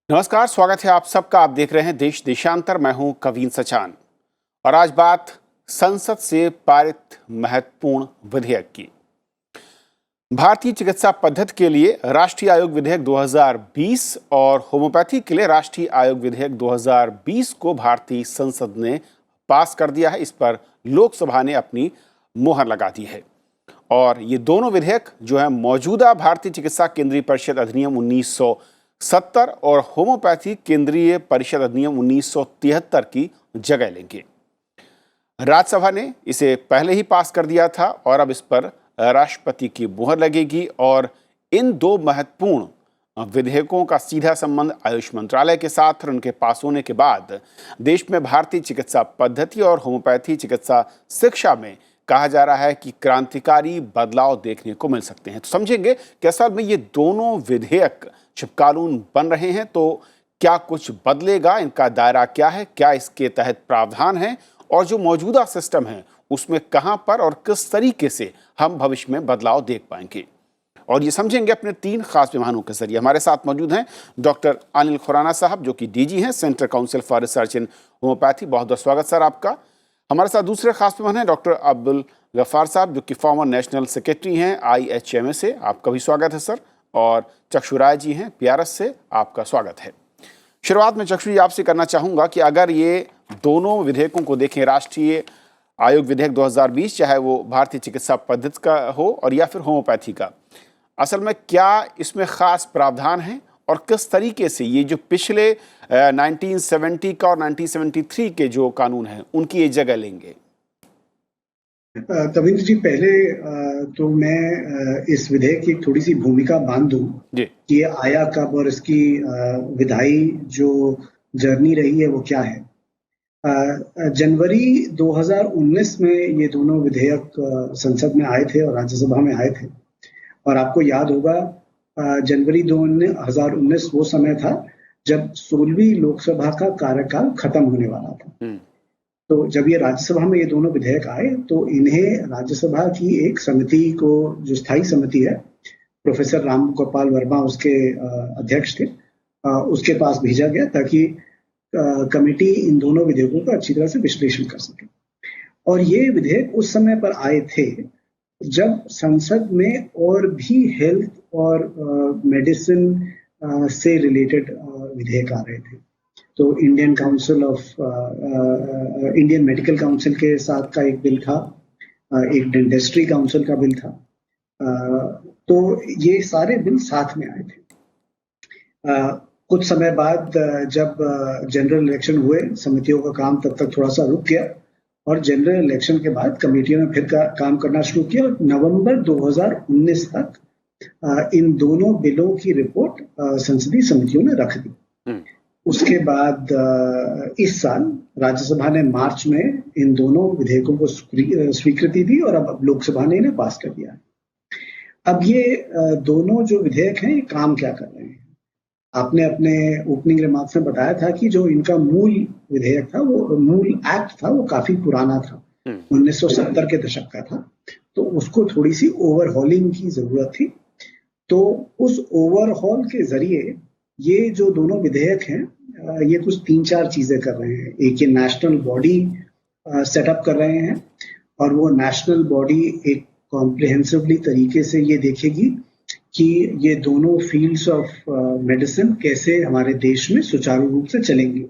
नमस्कार, स्वागत है आप सबका। आप देख रहे हैं देश देशांतर। मैं हूं कवीन सचान और आज बात संसद से पारित महत्वपूर्ण विधेयक की। भारतीय चिकित्सा पद्धति के लिए राष्ट्रीय आयोग विधेयक 2020 और होम्योपैथी के लिए राष्ट्रीय आयोग विधेयक 2020 को भारतीय संसद ने पास कर दिया है। इस पर लोकसभा ने अपनी मोहर लगा दी है और ये दोनों विधेयक जो है मौजूदा भारतीय चिकित्सा केंद्रीय परिषद अधिनियम 1970 और होम्योपैथी केंद्रीय परिषद अधिनियम 1973 की जगह लेंगे। राज्यसभा ने इसे पहले ही पास कर दिया था और अब इस पर राष्ट्रपति की मुहर लगेगी और इन दो महत्वपूर्ण विधेयकों का सीधा संबंध आयुष मंत्रालय के साथ और उनके पास होने के बाद देश में भारतीय चिकित्सा पद्धति और होम्योपैथी चिकित्सा शिक्षा में कहा जा रहा है कि क्रांतिकारी बदलाव देखने को मिल सकते हैं। तो समझेंगे कि असल में ये दोनों विधेयक जब कानून बन रहे हैं तो क्या कुछ बदलेगा, इनका दायरा क्या है, क्या इसके तहत प्रावधान है और जो मौजूदा सिस्टम है उसमें कहां पर और किस तरीके से हम भविष्य में बदलाव देख पाएंगे। और ये समझेंगे अपने तीन खास मेहमानों के जरिए। हमारे साथ मौजूद हैं डॉक्टर अनिल खुराना साहब जो कि डीजी हैं central council for research in homeopathy. बहुत बहुत स्वागत सर आपका। हमारे साथ दूसरे खास मेहमान हैं डॉक्टर अब्दुल गफ्फार साहब जो कि फॉर्मर नेशनल सेक्रेटरी हैं IHMA से। आपका भी स्वागत है सर। और चक्षु राय जी हैं PRS से, आपका स्वागत है। शुरुआत में चक्षु जी आपसे करना चाहूँगा कि अगर ये दोनों विधेयकों को देखें, राष्ट्रीय आयोग विधेयक 2020 चाहे वो भारतीय चिकित्सा पद्धति का हो और या फिर होम्योपैथी का, असल में क्या इसमें खास प्रावधान है और किस तरीके से ये जो पिछले 1970 का और 1973 के जो कानून हैं उनकी ये जगह लेंगे? कविंद्र जी, पहले तो मैं इस विधेयक की थोड़ी सी भूमिका बांध दूं कि ये आया कब और इसकी विधायी जो जर्नी रही है वो क्या है। जनवरी 2019 में ये दोनों विधेयक संसद में आए थे और राज्यसभा में आए थे और आपको याद होगा जनवरी 2019 वो समय था जब 16वीं लोकसभा का कार्यकाल खत्म होने वाला था। तो जब ये राज्यसभा में ये दोनों विधेयक आए तो इन्हें राज्यसभा की एक समिति को, जो स्थायी समिति है, प्रोफेसर राम गोपाल वर्मा उसके अध्यक्ष थे, उसके पास भेजा गया ताकि कमेटी इन दोनों विधेयकों का अच्छी तरह से विश्लेषण कर सके। और ये विधेयक उस समय पर आए थे जब संसद में और भी हेल्थ और मेडिसिन से रिलेटेड विधेयक आ रहे थे। तो इंडियन मेडिकल काउंसिल के साथ का एक बिल था, एक डेंटिस्ट्री काउंसिल का बिल था। तो ये सारे बिल साथ में आए थे। कुछ समय बाद जब जनरल इलेक्शन हुए, समितियों का काम तब तक थोड़ा सा रुक गया और जनरल इलेक्शन के बाद कमेटियों ने फिर काम करना शुरू किया और नवंबर 2019 तक इन दोनों बिलों की रिपोर्ट संसदीय समितियों ने रख दी। उसके बाद इस साल राज्यसभा ने मार्च में इन दोनों विधेयकों को स्वीकृति दी और अब लोकसभा ने इन्हें पास कर दिया। अब ये दोनों जो विधेयक हैं ये काम क्या कर रहे हैं? आपने अपने ओपनिंग रिमार्क्स में बताया था कि जो इनका मूल विधेयक था, वो मूल एक्ट था, वो काफी पुराना था, 1970 के दशक का था। तो उसको थोड़ी सी ओवरहॉलिंग की जरूरत थी। तो उस ओवरहॉल के जरिए ये जो दोनों विधेयक हैं ये कुछ 3-4 चीजें कर रहे हैं। एक ये नेशनल बॉडी सेटअप कर रहे हैं और वो नेशनल बॉडी एक कॉम्प्रिहेंसिवली तरीके से ये देखेगी कि ये दोनों फील्ड्स ऑफ मेडिसिन कैसे हमारे देश में सुचारू रूप से चलेंगे।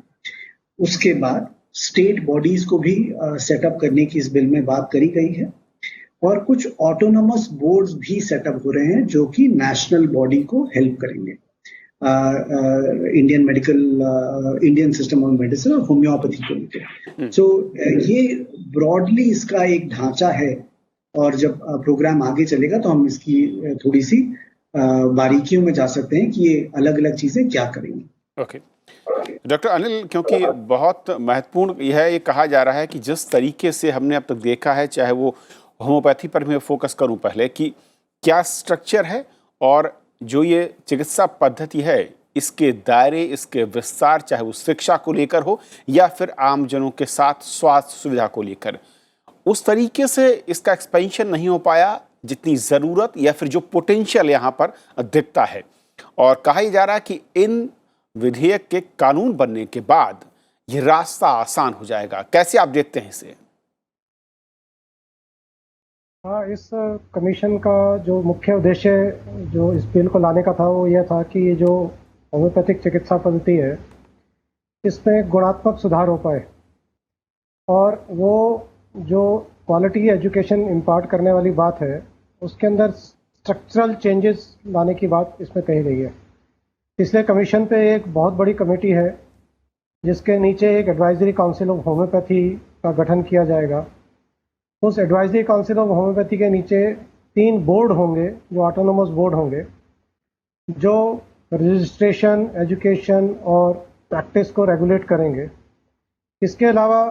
उसके बाद स्टेट बॉडीज को भी सेटअप करने की इस बिल में बात करी गई है और कुछ ऑटोनोमस बोर्ड्स भी सेटअप हो रहे हैं जो कि नेशनल बॉडी को हेल्प करेंगे। इंडियन सिस्टम ऑफ मेडिसिन और होम्योपैथी को लेकर। सो ये ब्रॉडली इसका एक ढांचा है और जब प्रोग्राम आगे चलेगा तो हम इसकी थोड़ी सी बारीकियों में जा सकते हैं कि ये अलग अलग चीजें क्या करेंगी। ओके डॉक्टर अनिल, क्योंकि बहुत महत्वपूर्ण यह है, ये कहा जा रहा है कि जिस तरीके से हमने अब तक देखा है, चाहे वो होम्योपैथी पर मैं फोकस करूं पहले, कि क्या स्ट्रक्चर है और जो ये चिकित्सा पद्धति है इसके दायरे, इसके विस्तार, चाहे वो शिक्षा को लेकर हो या फिर आमजनों के साथ स्वास्थ्य सुविधा को लेकर, उस तरीके से इसका एक्सपेंशन नहीं हो पाया जितनी ज़रूरत या फिर जो पोटेंशियल यहाँ पर दिखता है। और कहा ही जा रहा है कि इन विधेयक के कानून बनने के बाद ये रास्ता आसान हो जाएगा। कैसे आप देखते हैं इसे? हाँ, इस कमीशन का जो मुख्य उद्देश्य जो इस बिल को लाने का था वो यह था कि ये जो होम्योपैथिक चिकित्सा पद्धति है इसमें गुणात्मक सुधार हो पाए और वो जो क्वालिटी एजुकेशन इम्पार्ट करने वाली बात है उसके अंदर स्ट्रक्चरल चेंजेस लाने की बात इसमें कही गई है। इसलिए कमीशन पे एक बहुत बड़ी कमेटी है जिसके नीचे एक एडवाइजरी काउंसिल ऑफ होम्योपैथी का गठन किया जाएगा। उस एडवाइजरी काउंसिल ऑफ होम्योपैथी के नीचे 3 बोर्ड होंगे जो ऑटोनोमस बोर्ड होंगे जो रजिस्ट्रेशन, एजुकेशन और प्रैक्टिस को रेगुलेट करेंगे। इसके अलावा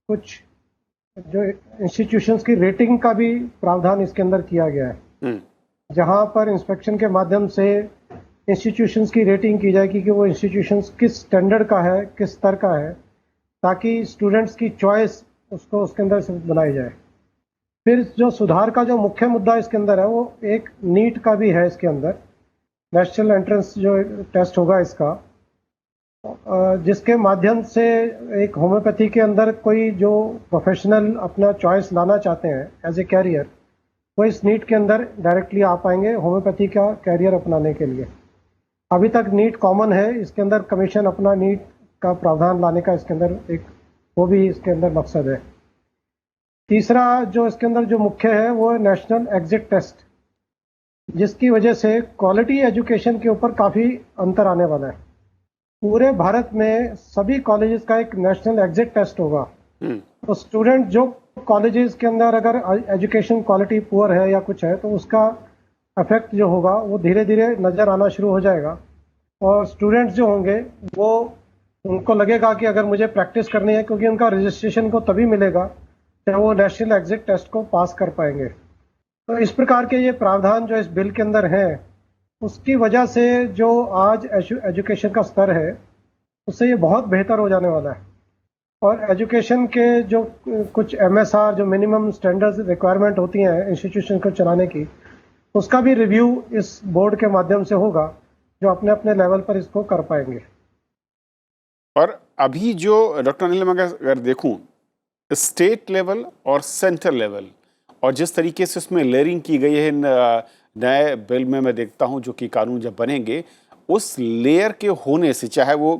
कुछ जो इंस्टीट्यूशंस की रेटिंग का भी प्रावधान इसके अंदर किया गया है, जहां पर इंस्पेक्शन के माध्यम से इंस्टीट्यूशंस की रेटिंग की जाएगी कि वो इंस्टीट्यूशंस किस स्टैंडर्ड का है, किस स्तर का है, ताकि स्टूडेंट्स की चॉइस उसको उसके अंदर से बनाई जाए। फिर जो सुधार का जो मुख्य मुद्दा इसके अंदर है वो एक नीट का भी है। इसके अंदर नेशनल एंट्रेंस जो टेस्ट होगा इसका, जिसके माध्यम से एक होम्योपैथी के अंदर कोई जो प्रोफेशनल अपना चॉइस लाना चाहते हैं एज ए कैरियर, वो इस नीट के अंदर डायरेक्टली आ पाएंगे होम्योपैथी का कैरियर अपनाने के लिए। अभी तक नीट कॉमन है, इसके अंदर कमीशन अपना नीट का प्रावधान लाने का इसके अंदर एक वो भी इसके अंदर मकसद है। तीसरा जो इसके अंदर जो मुख्य है वो है नेशनल एग्जिट टेस्ट, जिसकी वजह से क्वालिटी एजुकेशन के ऊपर काफ़ी अंतर आने वाला है। पूरे भारत में सभी कॉलेजेस का एक नेशनल एग्जिट टेस्ट होगा। तो स्टूडेंट जो कॉलेजेस के अंदर अगर एजुकेशन क्वालिटी पुअर है या कुछ है तो उसका इफेक्ट जो होगा वो धीरे धीरे नज़र आना शुरू हो जाएगा। और स्टूडेंट्स जो होंगे वो उनको लगेगा कि अगर मुझे प्रैक्टिस करनी है, क्योंकि उनका रजिस्ट्रेशन को तभी मिलेगा जब वो नेशनल एग्जिट टेस्ट को पास कर पाएंगे। तो इस प्रकार के ये प्रावधान जो इस बिल के अंदर हैं उसकी वजह से जो आज एजुकेशन का स्तर है उससे ये बहुत बेहतर हो जाने वाला है। और एजुकेशन के जो कुछ MSR जो मिनिमम स्टैंडर्ड्स रिक्वायरमेंट होती हैं इंस्टीट्यूशन को चलाने की, उसका भी रिव्यू इस बोर्ड के माध्यम से होगा जो अपने अपने लेवल पर इसको कर पाएंगे। और अभी जो डॉक्टर अनिल मैं अगर देखूं स्टेट लेवल और सेंट्रल लेवल और जिस तरीके से उसमें लेयरिंग की गई है नए बिल में, मैं देखता हूं जो कि कानून जब बनेंगे उस लेयर के होने से, चाहे वो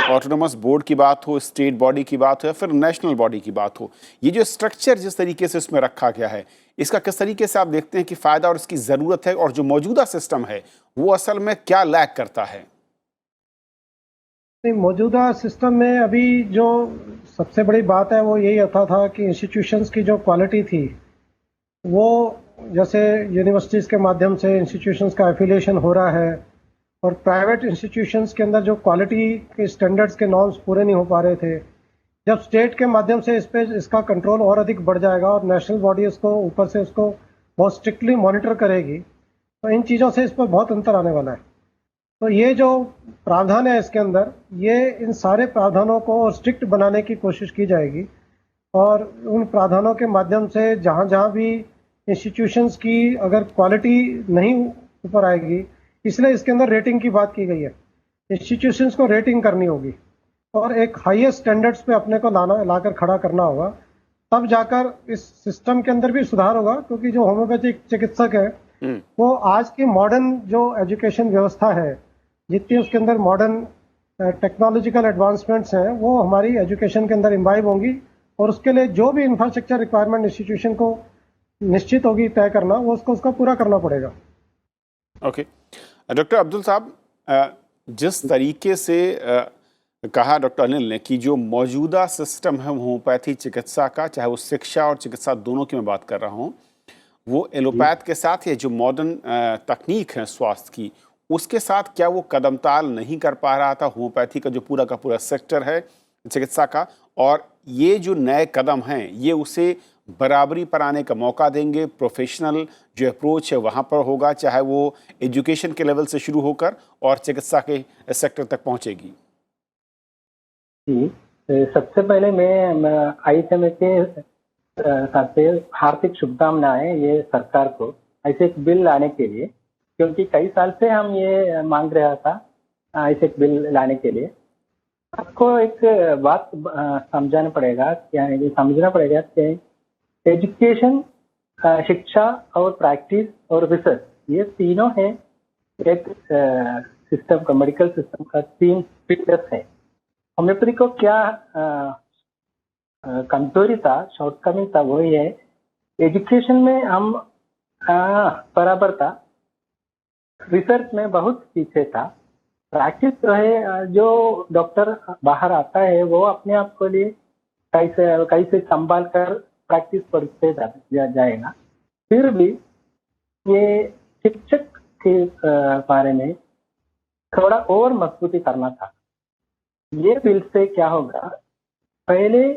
ऑटोनोमस बोर्ड की बात हो, स्टेट बॉडी की बात हो या फिर नेशनल बॉडी की बात हो, ये जो स्ट्रक्चर जिस तरीके से उसमें रखा गया है इसका किस तरीके से आप देखते हैं कि फ़ायदा और इसकी ज़रूरत है, और जो मौजूदा सिस्टम है वो असल में क्या लैक करता है? मौजूदा सिस्टम में अभी जो सबसे बड़ी बात है वो यही होता था कि इंस्टीट्यूशंस की जो क्वालिटी थी वो, जैसे यूनिवर्सिटीज़ के माध्यम से इंस्टीट्यूशंस का एफिलिएशन हो रहा है और प्राइवेट इंस्टीट्यूशंस के अंदर जो क्वालिटी के स्टैंडर्ड्स के नॉर्म्स पूरे नहीं हो पा रहे थे, जब स्टेट के माध्यम से इस पे इसका कंट्रोल और अधिक बढ़ जाएगा और नेशनल बॉडी इसको ऊपर से उसको बहुत स्ट्रिक्टली मॉनिटर करेगी, तो इन चीज़ों से इस पर बहुत अंतर आने वाला है। तो ये जो प्रावधान है इसके अंदर, ये इन सारे प्रावधानों को स्ट्रिक्ट बनाने की कोशिश की जाएगी और उन प्रावधानों के माध्यम से जहाँ जहाँ भी इंस्टीट्यूशंस की अगर क्वालिटी नहीं ऊपर आएगी, इसलिए इसके अंदर रेटिंग की बात की गई है। इंस्टीट्यूशंस को रेटिंग करनी होगी और एक हाईएस्ट स्टैंडर्ड्स पे अपने को लाकर खड़ा करना होगा, तब जाकर इस सिस्टम के अंदर भी सुधार होगा। क्योंकि जो होम्योपैथिक चिकित्सक है वो आज की मॉडर्न जो एजुकेशन व्यवस्था है, जितनी उसके अंदर मॉडर्न टेक्नोलॉजिकल एडवांसमेंट्स हैं वो हमारी एजुकेशन के अंदर इम्बाइब होंगी और उसके लिए जो भी इंफ्रास्ट्रक्चर रिक्वायरमेंट इंस्टीट्यूशन को निश्चित होगी तय करना, वो उसका पूरा करना पड़ेगा। ओके डॉक्टर अब्दुल साहब, जिस तरीके से कहा डॉक्टर अनिल ने कि जो मौजूदा सिस्टम है होम्योपैथी चिकित्सा का, चाहे वो शिक्षा और चिकित्सा दोनों की मैं बात कर रहा हूँ, वो एलोपैथ के साथ या जो मॉडर्न तकनीक है स्वास्थ्य की उसके साथ क्या वो कदम ताल नहीं कर पा रहा था होम्योपैथी का जो पूरा का पूरा सेक्टर है चिकित्सा का, और ये जो नए कदम हैं ये उसे बराबरी पर आने का मौका देंगे? प्रोफेशनल जो अप्रोच है वहाँ पर होगा, चाहे वो एजुकेशन के लेवल से शुरू होकर और चिकित्सा के सेक्टर तक पहुँचेगी? सबसे पहले मैं ICMA के साथ से हार्दिक शुभकामनाएं ये सरकार को ऐसे एक बिल लाने के लिए, क्योंकि कई साल से हम ये मांग रहा था ऐसे बिल लाने के लिए आपको एक बात समझाना पड़ेगा, यानी समझना पड़ेगा कि एजुकेशन, शिक्षा और प्रैक्टिस और रिसर्च, ये तीनों है एक सिस्टम का, मेडिकल सिस्टम का 3 पिलर्स है। होम्योपैथी को क्या कमजोरी था, शॉर्टकमिंग था, वही है एजुकेशन में हम बराबर था, रिसर्च में बहुत पीछे था। प्रैक्टिस जो है, जो डॉक्टर बाहर आता है वो अपने आप को लिए कैसे संभाल कर प्रैक्टिस करते जाएगा। फिर भी ये शिक्षक के बारे में थोड़ा और मजबूती करना था। ये बिल से क्या होगा, पहले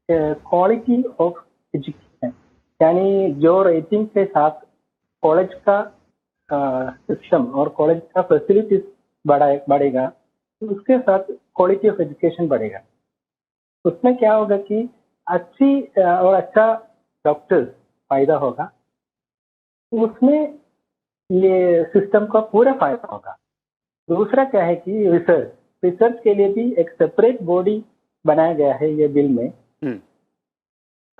क्वालिटी ऑफ एजुकेशन, यानी जो रेटिंग के साथ कॉलेज का सिस्टम और कॉलेज का फैसिलिटीज बढ़ेगा, उसके साथ क्वालिटी ऑफ एजुकेशन बढ़ेगा। उसमें क्या होगा कि अच्छी और अच्छा डॉक्टर्स फायदा होगा, उसमें ये सिस्टम का पूरा फायदा होगा। दूसरा क्या है कि रिसर्च के लिए भी एक सेपरेट बॉडी बनाया गया है ये बिल में,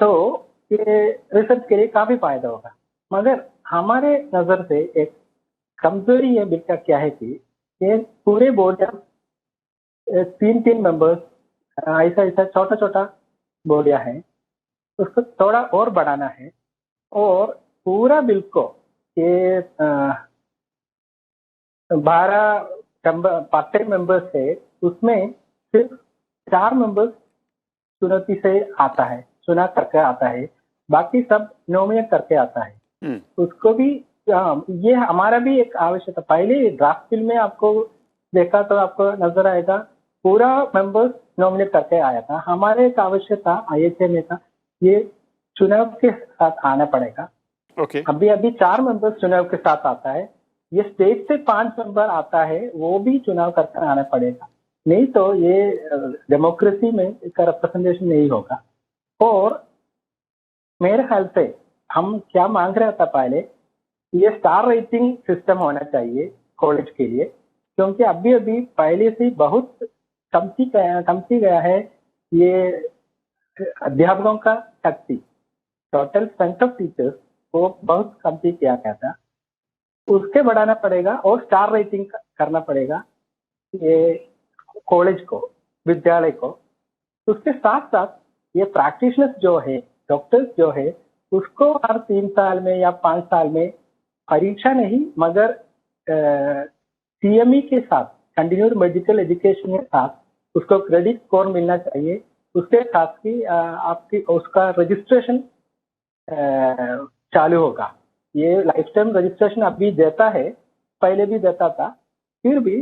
तो ये रिसर्च के लिए काफी फायदा होगा। मगर हमारे नजर से एक कमजोरी ये बिल का क्या है कि ये पूरे बोर्ड 3 मेंबर्स, ऐसा छोटा छोटा बोर्डिया है, उसको थोड़ा और बढ़ाना है। और पूरा बिल को ये 12 पार्ट टाइम मेंबर्स है, उसमें सिर्फ 4 मेंबर्स चुनौती से आता है, चुना करके आता है, बाकी सब नॉमिनेट करके आता है। उसको भी ये हमारा भी एक आवश्यकता, पहले ड्राफ्ट बिल में आपको देखा तो आपको नजर आएगा पूरा मेंबर्स नॉमिनेट करके आया था। हमारे एक आवश्यकता IHA में था, ये चुनाव के साथ आना पड़ेगा। अभी 4 मेंबर्स चुनाव के साथ आता है, ये स्टेट से 5 मेंबर आता है, वो भी चुनाव करके आना पड़ेगा, नहीं तो ये डेमोक्रेसी में इसका रिप्रेजेंटेशन नहीं होगा। और मेरे ख्याल से हम क्या मांग रहा था पहले, ये स्टार रेटिंग सिस्टम होना चाहिए कॉलेज के लिए, क्योंकि अभी पहले से बहुत कमती गया है ये अध्यापकों का शक्ति, टोटल स्ट्रेंथ ऑफ टीचर्स को बहुत कमती किया गया था, उसके बढ़ाना पड़ेगा और स्टार रेटिंग करना पड़ेगा ये कॉलेज को, विद्यालय को। उसके साथ साथ ये प्रैक्टिशनर्स जो है, डॉक्टर्स जो है, उसको हर 3 साल में या 5 साल में परीक्षा नहीं मगर CME के साथ, कंटिन्यूड मेडिकल एजुकेशन के साथ उसको क्रेडिट स्कोर मिलना चाहिए। उसके साथ ही आपकी उसका रजिस्ट्रेशन चालू होगा। ये लाइफ टाइम रजिस्ट्रेशन अभी देता है, पहले भी देता था, फिर भी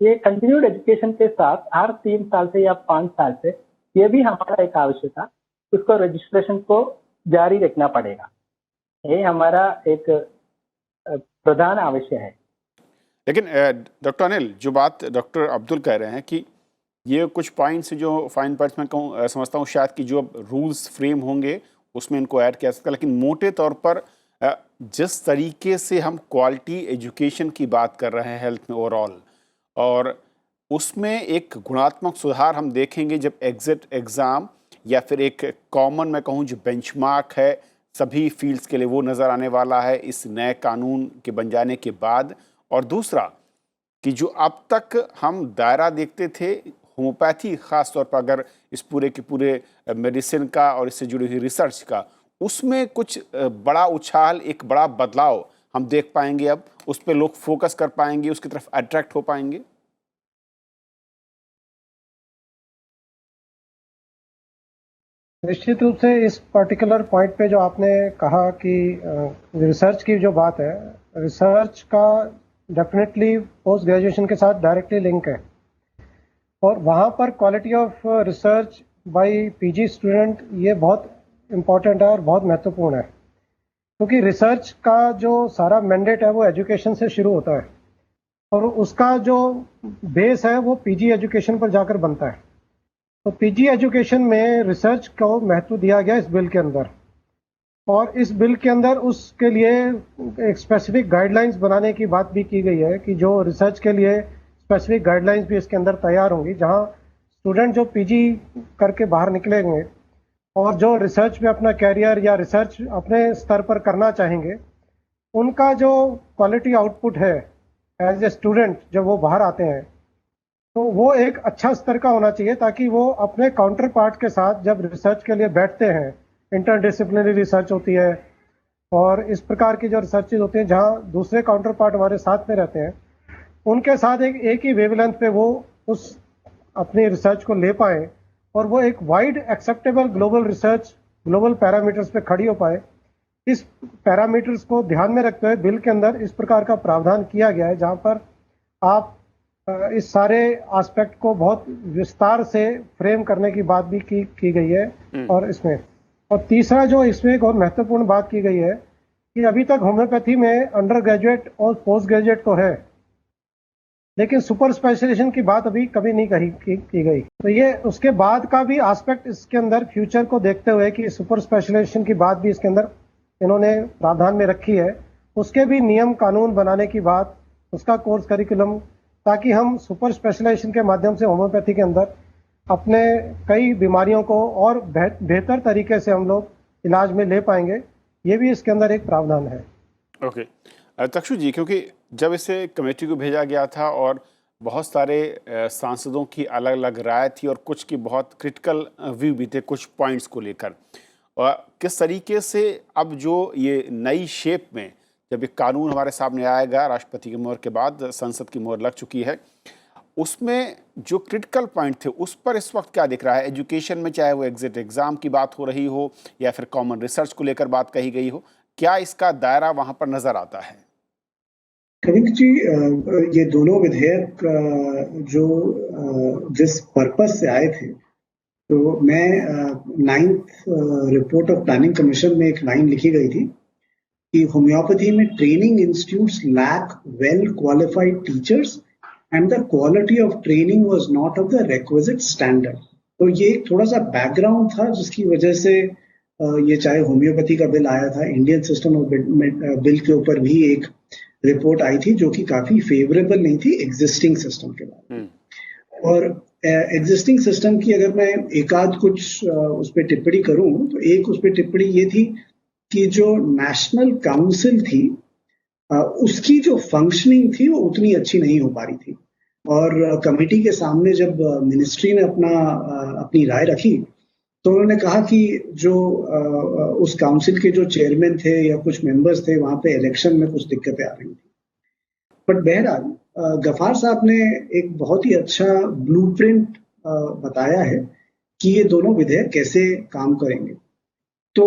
ये कंटिन्यूड एजुकेशन के साथ हर 3 साल से या 5 साल से, ये भी हमारा एक आवश्यकता, उसको रजिस्ट्रेशन को जारी रखना पड़ेगा। ये हमारा एक प्रधान आवश्यक है। लेकिन डॉक्टर अनिल, जो बात डॉक्टर अब्दुल कह रहे हैं कि ये कुछ पॉइंट्स जो फाइन पॉइंट्स में कहूँ, समझता हूँ शायद कि जो रूल्स फ्रेम होंगे उसमें इनको ऐड किया सकता है, लेकिन मोटे तौर पर जिस तरीके से हम क्वालिटी एजुकेशन की बात कर रहे हैं हेल्थ में ओवरऑल, और उसमें एक गुणात्मक सुधार हम देखेंगे जब एग्जिट एग्ज़ाम या फिर एक कॉमन मैं कहूँ जो बेंचमार्क है सभी फील्ड्स के लिए, वो नज़र आने वाला है इस नए कानून के बन जाने के बाद। और दूसरा कि जो अब तक हम दायरा देखते थे होम्योपैथी, ख़ास तौर पर अगर इस पूरे के पूरे मेडिसिन का और इससे जुड़ी हुई रिसर्च का, उसमें कुछ बड़ा उछाल, एक बड़ा बदलाव हम देख पाएंगे। अब उस पर लोग फोकस कर पाएंगे, उसकी तरफ अट्रैक्ट हो पाएंगे। निश्चित रूप से इस पर्टिकुलर पॉइंट पे जो आपने कहा कि रिसर्च की जो बात है, रिसर्च का डेफिनेटली पोस्ट ग्रेजुएशन के साथ डायरेक्टली लिंक है, और वहाँ पर quality of research by PG student ये बहुत इम्पॉर्टेंट है और बहुत महत्वपूर्ण है, क्योंकि रिसर्च का जो सारा मैंडेट है वो एजुकेशन से शुरू होता है और उसका जो बेस है वो PG एजुकेशन पर जाकर बनता है। तो PG एजुकेशन में रिसर्च को महत्व दिया गया इस बिल के अंदर, और इस बिल के अंदर उसके लिए एक स्पेसिफिक गाइडलाइंस बनाने की बात भी की गई है कि जो रिसर्च के लिए स्पेसिफिक गाइडलाइंस भी इसके अंदर तैयार होंगी, जहां स्टूडेंट जो पीजी करके बाहर निकलेंगे और जो रिसर्च में अपना कैरियर या रिसर्च अपने स्तर पर करना चाहेंगे, उनका जो क्वालिटी आउटपुट है एज ए स्टूडेंट जब वो बाहर आते हैं, तो वो एक अच्छा स्तर का होना चाहिए, ताकि वो अपने काउंटर पार्ट के साथ जब रिसर्च के लिए बैठते हैं, इंटरडिसिप्लिनरी रिसर्च होती है और इस प्रकार की जो रिसर्चेज होती हैं जहां दूसरे काउंटर पार्ट हमारे साथ में रहते हैं, उनके साथ एक ही वेवलेंथ पे वो उस अपनी रिसर्च को ले पाए और वो एक wide acceptable global research global parameters पे खड़ी हो पाए। इस पैरामीटर्स को ध्यान में रखते हुए बिल के अंदर इस प्रकार का प्रावधान किया गया है, जहां पर आप इस सारे एस्पेक्ट को बहुत विस्तार से फ्रेम करने की बात भी की गई है। और तीसरा जो इसमें एक और महत्वपूर्ण बात की गई है कि अभी तक होम्योपैथी में अंडर ग्रेजुएट और पोस्ट ग्रेजुएट तो है, लेकिन सुपर स्पेशलाइजेशन की बात अभी कभी नहीं की गई। तो ये उसके बाद का भी एस्पेक्ट इसके अंदर फ्यूचर को देखते हुए कि सुपर स्पेशलाइजेशन की बात भी इसके अंदर इन्होंने प्रावधान में रखी है, उसके भी नियम कानून बनाने की बात, उसका कोर्स करिकुलम, ताकि हम सुपर स्पेशलाइजेशन के माध्यम से होम्योपैथी के अंदर अपने कई बीमारियों को और बेहतर तरीके से हम लोग इलाज में ले पाएंगे। ये भी इसके अंदर एक प्रावधान है। ओके तक्षु जी, क्योंकि जब इसे कमेटी को भेजा गया था और बहुत सारे सांसदों की अलग अलग राय थी और कुछ की बहुत क्रिटिकल व्यू भी थे कुछ पॉइंट्स को लेकर, और किस तरीके से अब जो ये नई शेप में जब ये कानून हमारे सामने आएगा, राष्ट्रपति की मोहर के बाद संसद की मोहर लग चुकी है, उसमें जो क्रिटिकल पॉइंट थे उस पर इस वक्त क्या दिख रहा है? एजुकेशन में चाहे वो एग्जिट एग्जाम की बात हो रही हो या फिर कॉमन रिसर्च को लेकर बात कही गई हो, क्या इसका दायरा वहां पर नजर आता है? कविक जी, ये दोनों विधेयक जो जिस पर्पस से आए थे, तो मैं 9th report of planning commission में एक लाइन लिखी गई थी कि होम्योपैथी में training institutes lack well qualified teachers and the quality of training was not of the requisite standard. तो ये एक थोड़ा सा बैकग्राउंड था जिसकी वजह से ये चाहे होम्योपैथी का बिल आया था, इंडियन सिस्टम ऑफ बिल के ऊपर भी एक रिपोर्ट आई थी जो कि काफी फेवरेबल नहीं थी एग्जिस्टिंग सिस्टम के बारे में। और एग्जिस्टिंग सिस्टम की अगर मैं एकाध कुछ उस पर टिप्पणी करूं, तो एक उस पर टिप्पणी ये थी कि जो नेशनल काउंसिल थी उसकी जो फंक्शनिंग थी वो उतनी अच्छी नहीं हो पा रही थी। और कमेटी के सामने जब मिनिस्ट्री ने अपनी राय रखी, तो उन्होंने कहा कि जो उस काउंसिल के जो चेयरमैन थे या कुछ मेंबर्स थे, वहां पे इलेक्शन में कुछ दिक्कतें आ रही थी। बट बहरहाल गफार साहब ने एक बहुत ही अच्छा ब्लूप्रिंट बताया है कि ये दोनों विधेयक कैसे काम करेंगे। तो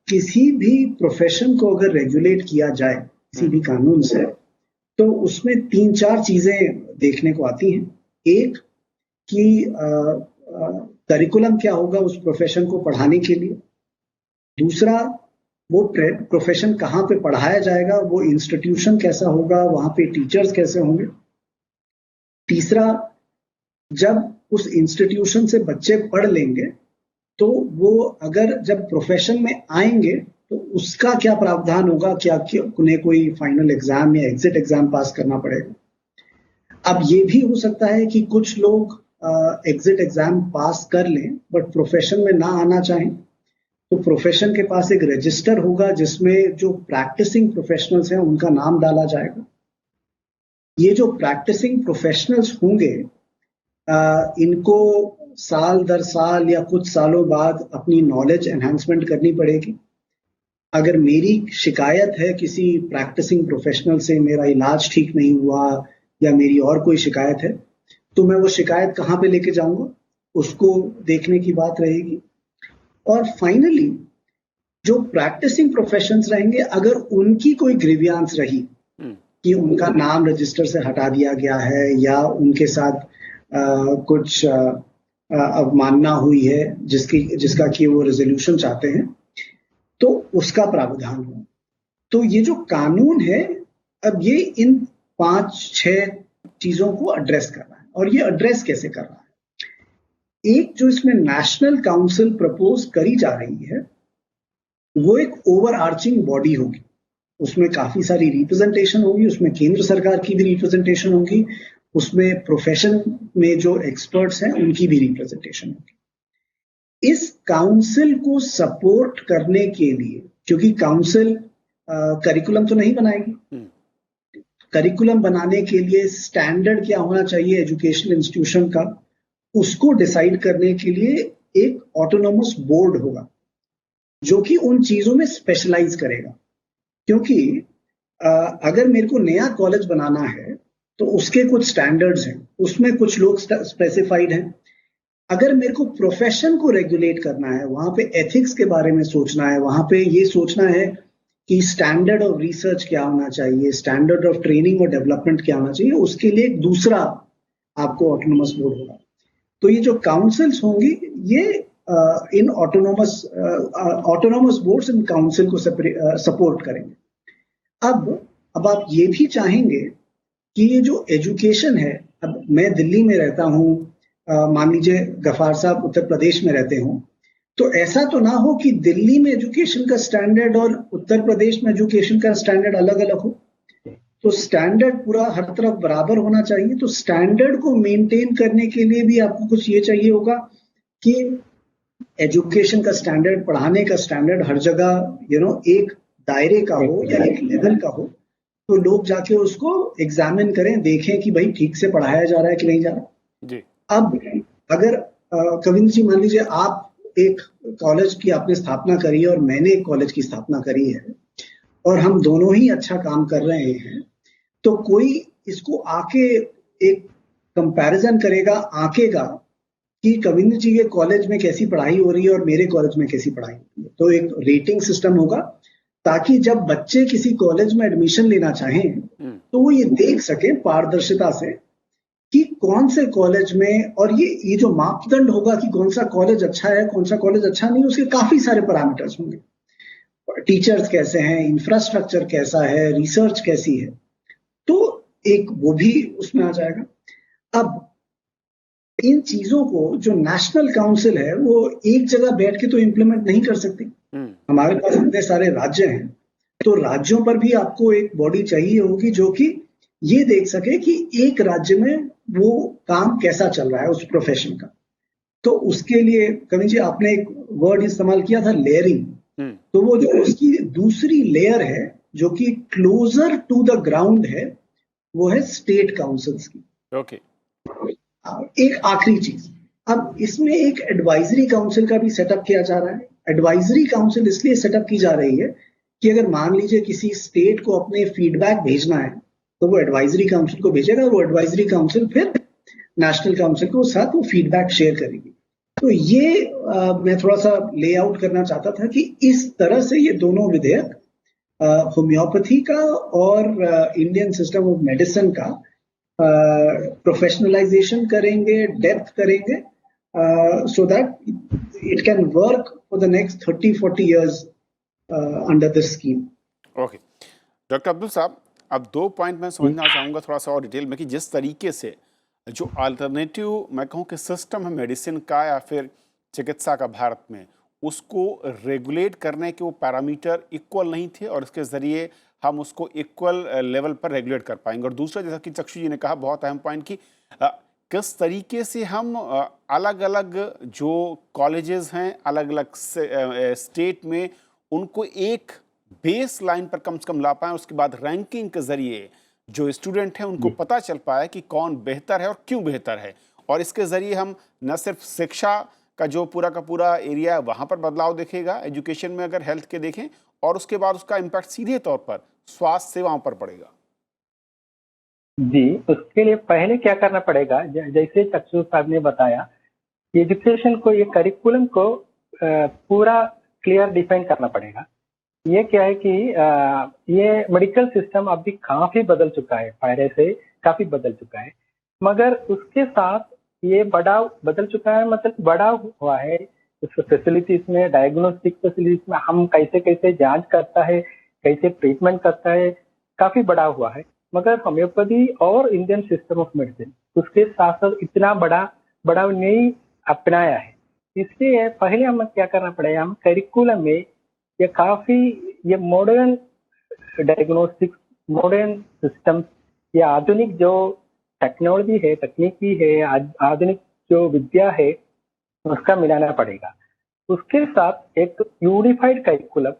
किसी भी प्रोफेशन को अगर रेगुलेट किया जाए किसी भी कानून से, तो उसमें 3-4 चीजें देखने को आती हैं। एक कि करिकुलम क्या होगा उस प्रोफेशन को पढ़ाने के लिए। दूसरा, वो प्रोफेशन कहाँ पे पढ़ाया जाएगा, वो इंस्टीट्यूशन कैसा होगा, वहां पे टीचर्स कैसे होंगे। तीसरा, जब उस इंस्टीट्यूशन से बच्चे पढ़ लेंगे तो वो अगर जब प्रोफेशन में आएंगे तो उसका क्या प्रावधान होगा, क्या उन्हें कोई फाइनल एग्जाम या एग्जिट एग्जाम पास करना पड़ेगा। अब ये भी हो सकता है कि कुछ लोग एग्जिट एग्जाम पास कर लें बट प्रोफेशन में ना आना चाहें, तो प्रोफेशन के पास एक रजिस्टर होगा जिसमें जो प्रैक्टिसिंग प्रोफेशनल्स हैं उनका नाम डाला जाएगा। ये जो प्रैक्टिसिंग प्रोफेशनल्स होंगे, इनको साल दर साल या कुछ सालों बाद अपनी नॉलेज एनहांसमेंट करनी पड़ेगी। अगर मेरी शिकायत है किसी प्रैक्टिसिंग प्रोफेशनल से, मेरा इलाज ठीक नहीं हुआ या मेरी और कोई शिकायत है, तो मैं वो शिकायत कहाँ पे लेके जाऊंगा, उसको देखने की बात रहेगी। और फाइनली जो प्रैक्टिसिंग प्रोफेशंस रहेंगे, अगर उनकी कोई ग्रीवियांस रही कि उनका नाम रजिस्टर से हटा दिया गया है या उनके साथ कुछ अवमानना हुई है जिसका कि वो रेजोल्यूशन चाहते हैं, तो उसका प्रावधान हो। तो ये जो कानून है, अब ये इन 5-6 चीजों को एड्रेस कर रहा है। और ये एड्रेस कैसे कर रहा है? एक जो इसमें नेशनल काउंसिल प्रपोज करी जा रही है, वो एक ओवर आर्चिंग बॉडी होगी। उसमें काफी सारी रिप्रेजेंटेशन होगी, उसमें केंद्र सरकार की भी रिप्रेजेंटेशन होगी उसमें प्रोफेशन में जो एक्सपर्ट्स हैं उनकी भी रिप्रेजेंटेशन होगी। इस काउंसिल को सपोर्ट करने के लिए, क्योंकि काउंसिल करिकुलम तो नहीं बनाएगी, करिकुलम बनाने के लिए स्टैंडर्ड क्या होना चाहिए एजुकेशनल इंस्टीट्यूशन का, उसको डिसाइड करने के लिए एक ऑटोनोमस बोर्ड होगा जो कि उन चीजों में स्पेशलाइज करेगा। क्योंकि अगर मेरे को नया कॉलेज बनाना है तो उसके कुछ स्टैंडर्ड्स हैं, उसमें कुछ लोग स्पेसिफाइड हैं। अगर मेरे को प्रोफेशन को रेगुलेट करना है, वहां पे एथिक्स के बारे में सोचना है, वहां पे ये सोचना है कि स्टैंडर्ड ऑफ रिसर्च क्या होना चाहिए, स्टैंडर्ड ऑफ ट्रेनिंग और डेवलपमेंट क्या होना चाहिए, उसके लिए एक दूसरा आपको ऑटोनोमस बोर्ड होगा। तो ये जो काउंसिल्स होंगी ये इन ऑटोनोमस बोर्ड्स इन काउंसिल को सपोर्ट करेंगे। अब आप ये भी चाहेंगे कि ये जो एजुकेशन है, अब मैं दिल्ली में रहता हूँ, मान लीजिए गफार साहब उत्तर प्रदेश में रहते हों, तो ऐसा तो ना हो कि दिल्ली में एजुकेशन का स्टैंडर्ड और उत्तर प्रदेश में एजुकेशन का स्टैंडर्ड अलग अलग हो। तो स्टैंडर्ड पूरा हर तरफ बराबर होना चाहिए। तो स्टैंडर्ड को मेंटेन करने के लिए भी आपको कुछ ये चाहिए होगा कि एजुकेशन का स्टैंडर्ड, पढ़ाने का स्टैंडर्ड हर जगह एक दायरे का हो या एक लेवल का हो, तो लोग जाके उसको एग्जामिन करें, देखें कि भाई ठीक से पढ़ाया जा रहा है कि नहीं जा रहा जी। अब अगर कविंद्र जी मान लीजिए आप एक कॉलेज की आपने स्थापना करी है और मैंने एक कॉलेज की स्थापना करी है और हम दोनों ही अच्छा काम कर रहे हैं, तो कोई इसको आके एक कंपैरिजन करेगा, आंकेगा कि कविंद्र जी के कॉलेज में कैसी पढ़ाई हो रही है और मेरे कॉलेज में कैसी पढ़ाई हो रही है। तो एक रेटिंग सिस्टम होगा ताकि जब बच्चे किसी कॉलेज में एडमिशन लेना चाहें तो वो ये देख सके पारदर्शिता से कि कौन से कॉलेज में, और ये जो मापदंड होगा कि कौन सा कॉलेज अच्छा है, कौन सा कॉलेज अच्छा नहीं, उसके काफी सारे पैरामीटर्स होंगे। टीचर्स कैसे हैं, इंफ्रास्ट्रक्चर कैसा है, रिसर्च कैसी है, तो एक वो भी उसमें आ जाएगा। अब इन चीजों को जो नेशनल काउंसिल है वो एक जगह बैठ के तो इम्प्लीमेंट नहीं कर सकती। हमारे पास इतने सारे राज्य हैं, तो राज्यों पर भी आपको एक बॉडी चाहिए होगी जो कि ये देख सके कि एक राज्य में वो काम कैसा चल रहा है उस प्रोफेशन का। तो उसके लिए कवि जी आपने एक वर्ड इस्तेमाल किया था, लेयरिंग। तो वो जो उसकी दूसरी लेयर है जो कि क्लोजर टू द ग्राउंड है, वो है स्टेट काउंसिल्स की। ओके। एक आखिरी चीज, अब इसमें एक एडवाइजरी काउंसिल का भी सेटअप किया जा रहा है। एडवाइजरी काउंसिल इसलिए सेटअप की जा रही है कि अगर मान लीजिए किसी स्टेट को अपने फीडबैक भेजना है तो वो एडवाइजरी काउंसिल को भेजेगा, वो एडवाइजरी काउंसिल फिर नेशनल काउंसिल को साथ वो फीडबैक शेयर करेगी। तो ये मैं थोड़ा सा लेआउट करना चाहता था कि इस तरह से ये दोनों विधेयक होम्योपैथी का और इंडियन सिस्टम ऑफ मेडिसिन का प्रोफेशनलाइजेशन करेंगे, डेप्थ करेंगे, so that it can work for the next 30-40 years under this scheme. Okay doctor Abdul साहब, अब 2 पॉइंट मैं समझना चाहूँगा थोड़ा सा और डिटेल में कि जिस तरीके से जो अल्टरनेटिव मैं कहूँ कि सिस्टम है मेडिसिन का या फिर चिकित्सा का भारत में, उसको रेगुलेट करने के वो पैरामीटर इक्वल नहीं थे और इसके ज़रिए हम उसको इक्वल लेवल पर रेगुलेट कर पाएंगे। और दूसरा, जैसा कि चक्षु जी ने कहा बहुत अहम पॉइंट कि किस तरीके से हम अलग अलग जो कॉलेजेस हैं अलग अलग स्टेट में उनको एक बेस लाइन पर कम से कम ला पाएँ, उसके बाद रैंकिंग के ज़रिए जो स्टूडेंट हैं उनको पता चल पाए कि कौन बेहतर है और क्यों बेहतर है। और इसके ज़रिए हम न सिर्फ शिक्षा का जो पूरा का पूरा एरिया है वहाँ पर बदलाव देखेगा एजुकेशन में अगर हेल्थ के देखें, और उसके बाद उसका इम्पैक्ट सीधे तौर पर स्वास्थ्य सेवाओं पर पड़ेगा। जी, उसके लिए पहले क्या करना पड़ेगा, जैसे चक्षु साहब ने बताया कि एजुकेशन को, ये करिकुलम को पूरा क्लियर डिफाइन करना पड़ेगा। ये क्या है कि ये मेडिकल सिस्टम अभी काफी बदल चुका है, पहले से काफी बदल चुका है, मगर उसके साथ ये बदल चुका है, मतलब बड़ा हुआ है फैसिलिटीज में, डायग्नोस्टिक फैसिलिटीज में हम कैसे कैसे जांच करता है, कैसे ट्रीटमेंट करता है, काफी बड़ा हुआ है। मगर होम्योपैथी और इंडियन सिस्टम ऑफ मेडिसिन उसके साथ साथ इतना बड़ा नहीं अपनाया है। इसलिए पहले हमें क्या करना पड़ेगा, हम करिकुलम में ये काफी ये मॉडर्न डायग्नोस्टिक, मॉडर्न सिस्टम, ये आधुनिक जो टेक्नोलॉजी है, तकनीकी है, आधुनिक जो विद्या है उसका मिलाना पड़ेगा। उसके साथ एक यूनिफाइड करिकुलम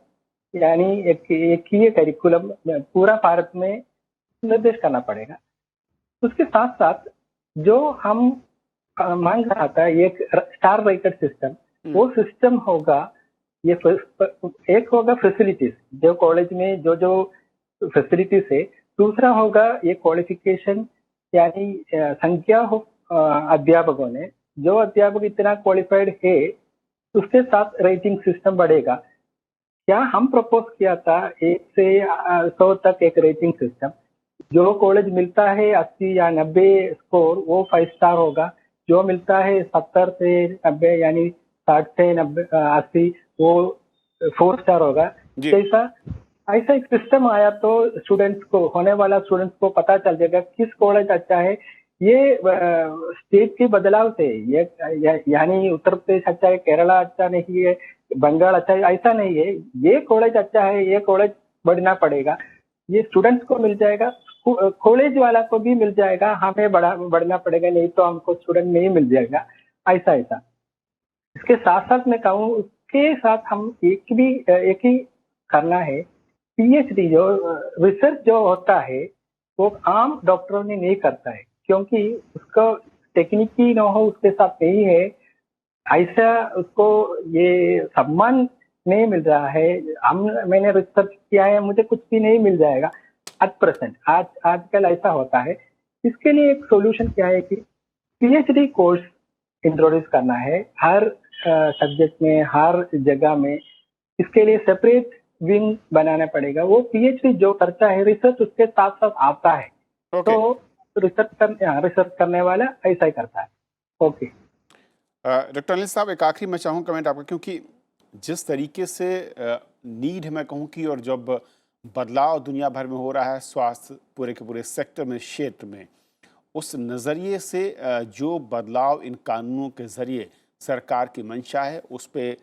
यानी एक ही करिकुलम पूरा भारत में निर्देश करना पड़ेगा। उसके साथ साथ जो हम मांग रहा था एक स्टार रेटेड सिस्टम, वो सिस्टम होगा। ये एक होगा फैसिलिटीज, जो कॉलेज में जो जो फैसिलिटीज है। दूसरा होगा ये क्वालिफिकेशन यानी संख्या हो अध्यापकों ने, जो अध्यापक इतना क्वालिफाइड है उसके साथ रेटिंग सिस्टम बढ़ेगा। क्या हम प्रपोज किया था 1 से 100 तक एक रेटिंग सिस्टम। जो कॉलेज मिलता है 80 या 90 स्कोर वो 5 स्टार होगा। जो मिलता है 70 से 90 यानी 60 से 90 80 वो 4 स्टार होगा। जैसा ऐसा एक सिस्टम आया तो स्टूडेंट्स को होने वाला स्टूडेंट्स को पता चल जाएगा किस कॉलेज अच्छा है। ये स्टेट के बदलाव से ये यानी उत्तर प्रदेश अच्छा है, केरला अच्छा नहीं है, बंगाल अच्छा है, ऐसा नहीं है। ये कॉलेज अच्छा है, ये कॉलेज बढ़ना पड़ेगा, ये स्टूडेंट्स को मिल जाएगा, कॉलेज वाला को भी मिल जाएगा। हमें बढ़ना पड़ेगा, नहीं तो हमको स्टूडेंट नहीं मिल जाएगा। ऐसा इसके साथ साथ मैं कहूँ उसके साथ हम एक ही करना है। पीएचडी जो रिसर्च जो होता है वो आम डॉक्टरों ने नहीं करता है, क्योंकि उसका टेक्निकी नो हो उसके साथ नहीं है। ऐसा उसको ये सम्मान नहीं मिल रहा है। मैंने रिसर्च किया है, मुझे कुछ भी नहीं मिल जाएगा एट प्रेजेंट। आजकल ऐसा होता है। इसके लिए एक सोल्यूशन क्या है कि पीएचडी कोर्स इंट्रोड्यूस करना है हर सब्जेक्ट में, हर जगह में। इसके लिए सेपरेट विंग बनाना पड़ेगा। वो पीएचडी जो करता है रिसर्च उसके साथ साथ आता है। तो रिसर्च करने वाला ऐसा ही करता है। ओके डॉक्टर अनिल साहब, एक आखिरी मैं चाहूँ कमेंट आपका, क्योंकि जिस तरीके से नीड है मैं कहूँ कि, और जब बदलाव दुनिया भर में हो रहा है स्वास्थ्य पूरे के पूरे सेक्टर में, क्षेत्र में, उस नज़रिए से जो बदलाव इन कानूनों के ज़रिए सरकार की मंशा है, उस पर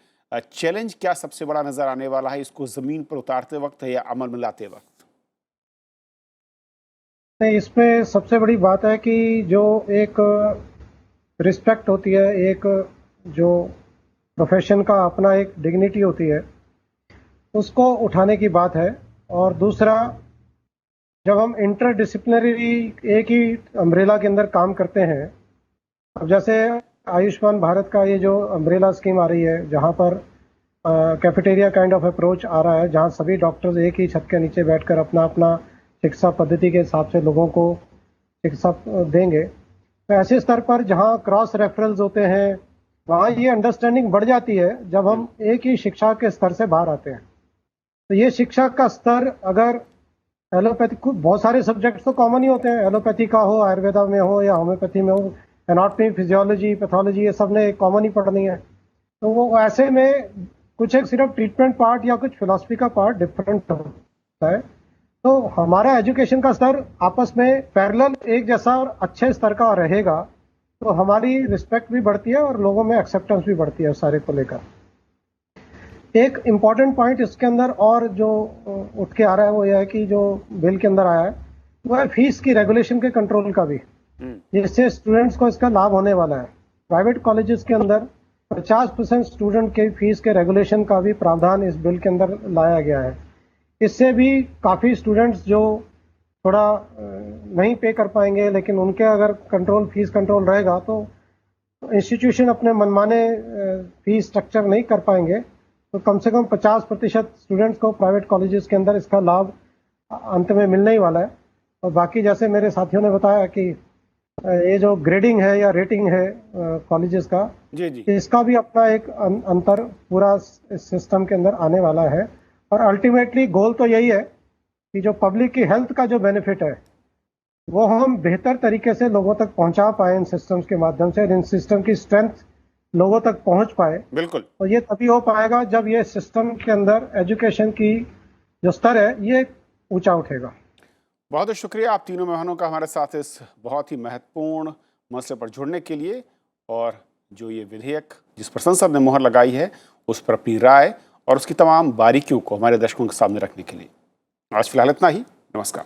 चैलेंज क्या सबसे बड़ा नज़र आने वाला है, इसको ज़मीन पर उतारते वक्त या अमल में लाते वक्त? नहीं, इस पे सबसे बड़ी बात है कि जो एक रिस्पेक्ट होती है, एक जो प्रोफेशन का अपना एक डिग्निटी होती है, उसको उठाने की बात है। और दूसरा, जब हम इंटरडिसिप्लिनरी एक ही अम्ब्रेला के अंदर काम करते हैं, अब जैसे आयुष्मान भारत का ये जो अम्ब्रेला स्कीम आ रही है, जहाँ पर कैफेटेरिया काइंड ऑफ अप्रोच आ रहा है, जहाँ सभी डॉक्टर्स एक ही छत के नीचे बैठकर अपना अपना चिकित्सा पद्धति के हिसाब से लोगों को चिकित्सा देंगे। तो ऐसे स्तर पर जहाँ क्रॉस रेफरल्स होते हैं, वहाँ ये अंडरस्टैंडिंग बढ़ जाती है जब हम एक ही शिक्षा के स्तर से बाहर आते हैं। तो ये शिक्षा का स्तर, अगर एलोपैथी, बहुत सारे सब्जेक्ट्स तो कॉमन ही होते हैं, एलोपैथी का हो, आयुर्वेदा में हो या होम्योपैथी में हो, एनाटॉमी, फिजियोलॉजी, पैथोलॉजी, ये सब ने कॉमन ही पढ़नी है। तो वो ऐसे में कुछ एक सिर्फ ट्रीटमेंट पार्ट या कुछ फिलॉसफी का पार्ट डिफरेंट होता है। तो हमारा एजुकेशन का स्तर आपस में पैरेलल एक जैसा और अच्छे स्तर का रहेगा, तो हमारी रिस्पेक्ट भी बढ़ती है और लोगों में एक्सेप्टेंस भी बढ़ती है उस सारे को लेकर। एक इम्पॉर्टेंट पॉइंट इसके अंदर और जो उठ के आ रहा है वो यह है कि जो बिल के अंदर आया है वो है फीस की रेगुलेशन के कंट्रोल का भी, जिससे स्टूडेंट्स को इसका लाभ होने वाला है। प्राइवेट कॉलेजेस के अंदर 50% स्टूडेंट के फीस के रेगुलेशन का भी प्रावधान इस बिल के अंदर लाया गया है। इससे भी काफ़ी स्टूडेंट्स जो थोड़ा नहीं पे कर पाएंगे, लेकिन उनके अगर फीस कंट्रोल रहेगा तो इंस्टीट्यूशन अपने मनमाने फीस स्ट्रक्चर नहीं कर पाएंगे। तो कम से कम 50% स्टूडेंट्स को प्राइवेट कॉलेजेस के अंदर इसका लाभ अंत में मिलने ही वाला है। और बाकी जैसे मेरे साथियों ने बताया कि ये जो ग्रेडिंग है या रेटिंग है कॉलेजेस का, जी। इसका भी अपना एक अंतर पूरा सिस्टम के अंदर आने वाला है। और अल्टीमेटली गोल तो यही है कि जो पब्लिक की हेल्थ का जो बेनिफिट है वो हम बेहतर तरीके से लोगों तक पहुंचा पाए इन सिस्टम्स के माध्यम से, इन सिस्टम की स्ट्रेंथ लोगों तक पहुंच पाए। बिल्कुल। और ये तभी हो पाएगा जब ये सिस्टम के अंदर एजुकेशन की जो स्तर है ये ऊंचा उठेगा। बहुत बहुत शुक्रिया आप तीनों मेहमानों का हमारे साथ इस बहुत ही महत्वपूर्ण मसले पर जुड़ने के लिए, और जो ये विधेयक जिस पर संसद ने मोहर लगाई है उस पर अपनी राय और उसकी तमाम बारीकियों को हमारे दर्शकों के सामने रखने के लिए। आज फिलहाल इतना ही। नमस्कार।